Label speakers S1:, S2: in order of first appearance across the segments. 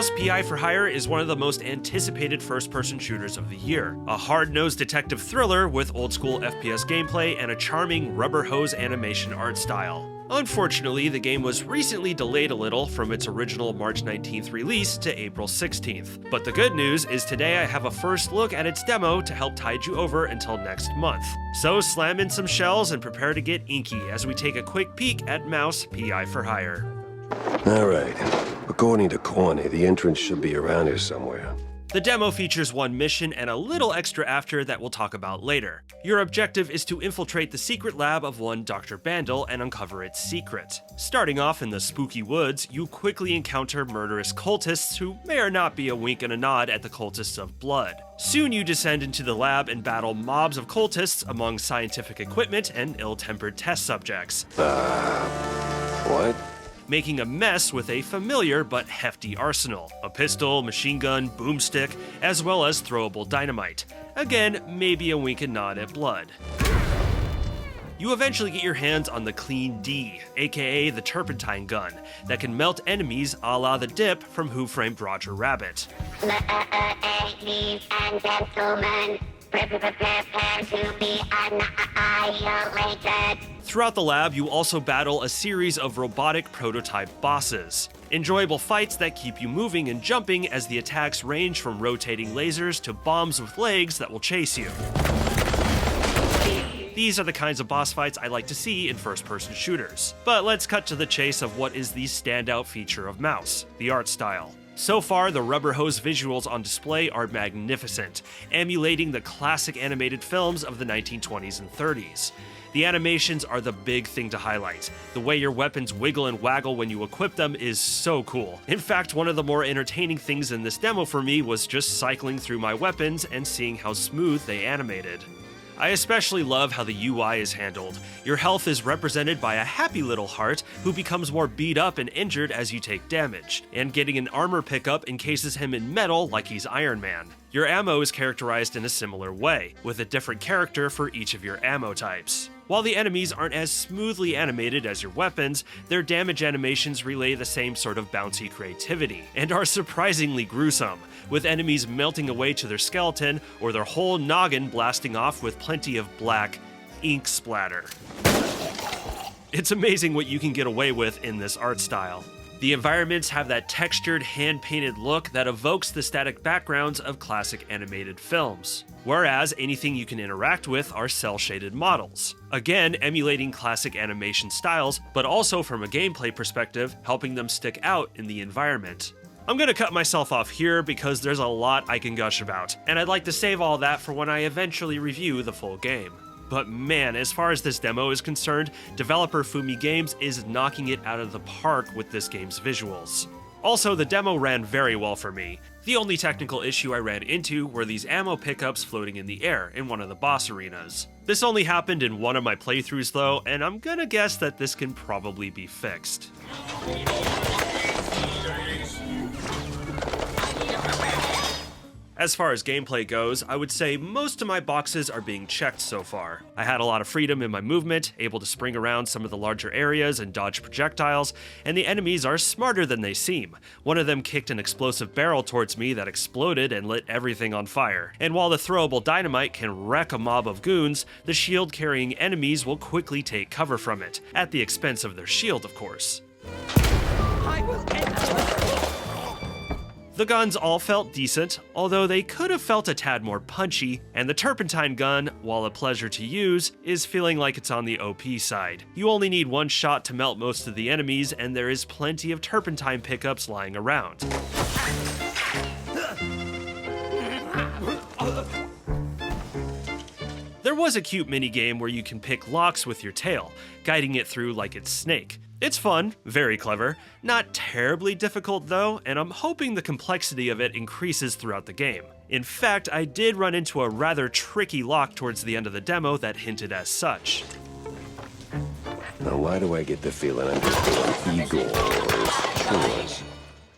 S1: Mouse PI for Hire is one of the most anticipated first-person shooters of the year. A hard-nosed detective thriller with old-school FPS gameplay and a charming rubber hose animation art style. Unfortunately, the game was recently delayed a little from its original March 19th release to April 16th. But the good news is today I have a first look at its demo to help tide you over until next month. So slam in some shells and prepare to get inky as we take a quick peek at Mouse PI for Hire.
S2: Alright, according to Corny, the entrance should be around here somewhere.
S1: The demo features one mission and a little extra after that we'll talk about later. Your objective is to infiltrate the secret lab of one Dr. Bandle and uncover its secret. Starting off in the spooky woods, you quickly encounter murderous cultists who may or not be a wink and a nod at the cultists of blood. Soon you descend into the lab and battle mobs of cultists among scientific equipment and ill-tempered test subjects.
S2: What?
S1: Making a mess with a familiar but hefty arsenal. A pistol, machine gun, boomstick, as well as throwable dynamite. Again, maybe a wink and nod at blood. You eventually get your hands on the Clean D, aka the turpentine gun, that can melt enemies a la the Dip from Who Framed Roger Rabbit.
S3: Ladies and gentlemen, prepare to be annihilated.
S1: Throughout the lab, you also battle a series of robotic prototype bosses. Enjoyable fights that keep you moving and jumping as the attacks range from rotating lasers to bombs with legs that will chase you. These are the kinds of boss fights I like to see in first-person shooters. But let's cut to the chase of what is the standout feature of Mouse, the art style. So far, the rubber hose visuals on display are magnificent, emulating the classic animated films of the 1920s and 30s. The animations are the big thing to highlight. The way your weapons wiggle and waggle when you equip them is so cool. In fact, one of the more entertaining things in this demo for me was just cycling through my weapons and seeing how smooth they animated. I especially love how the UI is handled. Your health is represented by a happy little heart who becomes more beat up and injured as you take damage, and getting an armor pickup encases him in metal like he's Iron Man. Your ammo is characterized in a similar way, with a different character for each of your ammo types. While the enemies aren't as smoothly animated as your weapons, their damage animations relay the same sort of bouncy creativity, and are surprisingly gruesome, with enemies melting away to their skeleton or their whole noggin blasting off with plenty of black ink splatter. It's amazing what you can get away with in this art style. The environments have that textured, hand-painted look that evokes the static backgrounds of classic animated films, whereas anything you can interact with are cel-shaded models. Again, emulating classic animation styles, but also from a gameplay perspective, helping them stick out in the environment. I'm gonna cut myself off here because there's a lot I can gush about, and I'd like to save all that for when I eventually review the full game. But man, as far as this demo is concerned, developer Fumi Games is knocking it out of the park with this game's visuals. Also, the demo ran very well for me. The only technical issue I ran into were these ammo pickups floating in the air in one of the boss arenas. This only happened in one of my playthroughs though, and I'm gonna guess that this can probably be fixed. As far as gameplay goes, I would say most of my boxes are being checked so far. I had a lot of freedom in my movement, able to spring around some of the larger areas and dodge projectiles, and the enemies are smarter than they seem. One of them kicked an explosive barrel towards me that exploded and lit everything on fire. And while the throwable dynamite can wreck a mob of goons, the shield-carrying enemies will quickly take cover from it, at the expense of their shield, of course. The guns all felt decent, although they could have felt a tad more punchy, and the turpentine gun, while a pleasure to use, is feeling like it's on the OP side. You only need one shot to melt most of the enemies, and there is plenty of turpentine pickups lying around. There was a cute minigame where you can pick locks with your tail, guiding it through like it's Snake. It's fun, very clever, not terribly difficult though, and I'm hoping the complexity of it increases throughout the game. In fact, I did run into a rather tricky lock towards the end of the demo that hinted as such.
S2: Now why do I get the feeling I'm just doing Igor's chores?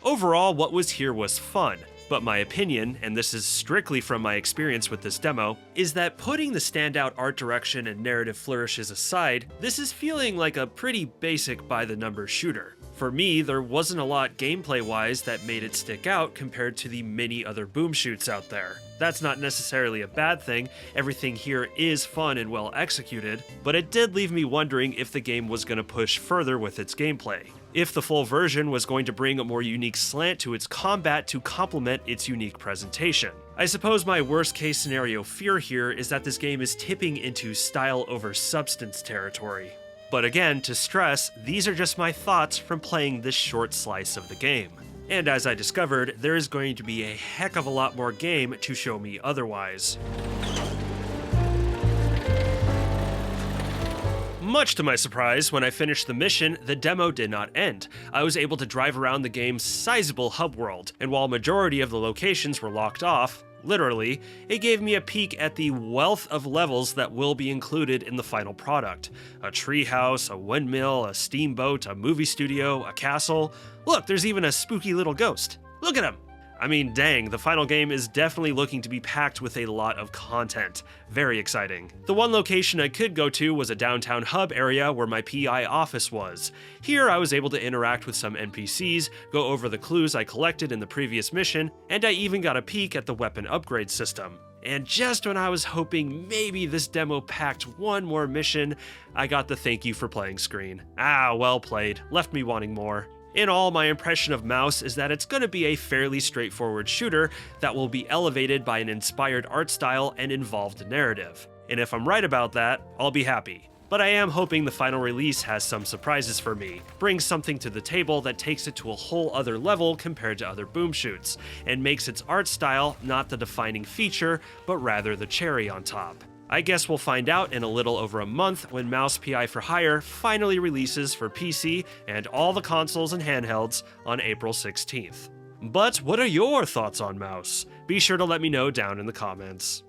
S1: Overall, what was here was fun, but my opinion, and this is strictly from my experience with this demo, is that putting the standout art direction and narrative flourishes aside, this is feeling like a pretty basic by-the-numbers shooter. For me, there wasn't a lot gameplay-wise that made it stick out compared to the many other boom shoots out there. That's not necessarily a bad thing, everything here is fun and well executed, but it did leave me wondering if the game was going to push further with its gameplay. If the full version was going to bring a more unique slant to its combat to complement its unique presentation. I suppose my worst case scenario fear here is that this game is tipping into style over substance territory. But again, to stress, these are just my thoughts from playing this short slice of the game. And as I discovered, there is going to be a heck of a lot more game to show me otherwise. Much to my surprise, when I finished the mission, the demo did not end. I was able to drive around the game's sizable hub world, and while majority of the locations were locked off, literally, it gave me a peek at the wealth of levels that will be included in the final product. A treehouse, a windmill, a steamboat, a movie studio, a castle. Look, there's even a spooky little ghost. Look at him! I mean, dang, the final game is definitely looking to be packed with a lot of content. Very exciting. The one location I could go to was a downtown hub area where my PI office was. Here I was able to interact with some NPCs, go over the clues I collected in the previous mission, and I even got a peek at the weapon upgrade system. And just when I was hoping maybe this demo packed one more mission, I got the thank you for playing screen. Ah, well played. Left me wanting more. In all, my impression of Mouse is that it's going to be a fairly straightforward shooter that will be elevated by an inspired art style and involved narrative. And if I'm right about that, I'll be happy. But I am hoping the final release has some surprises for me, brings something to the table that takes it to a whole other level compared to other boom shoots, and makes its art style not the defining feature, but rather the cherry on top. I guess we'll find out in a little over a month when Mouse PI for Hire finally releases for PC and all the consoles and handhelds on April 16th. But what are your thoughts on Mouse? Be sure to let me know down in the comments.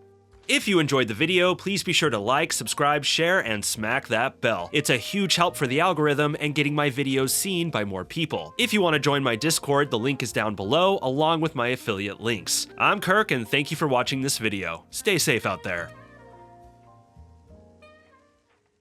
S1: If you enjoyed the video, please be sure to like, subscribe, share, and smack that bell. It's a huge help for the algorithm and getting my videos seen by more people. If you want to join my Discord, the link is down below, along with my affiliate links. I'm Kirk, and thank you for watching this video. Stay safe out there.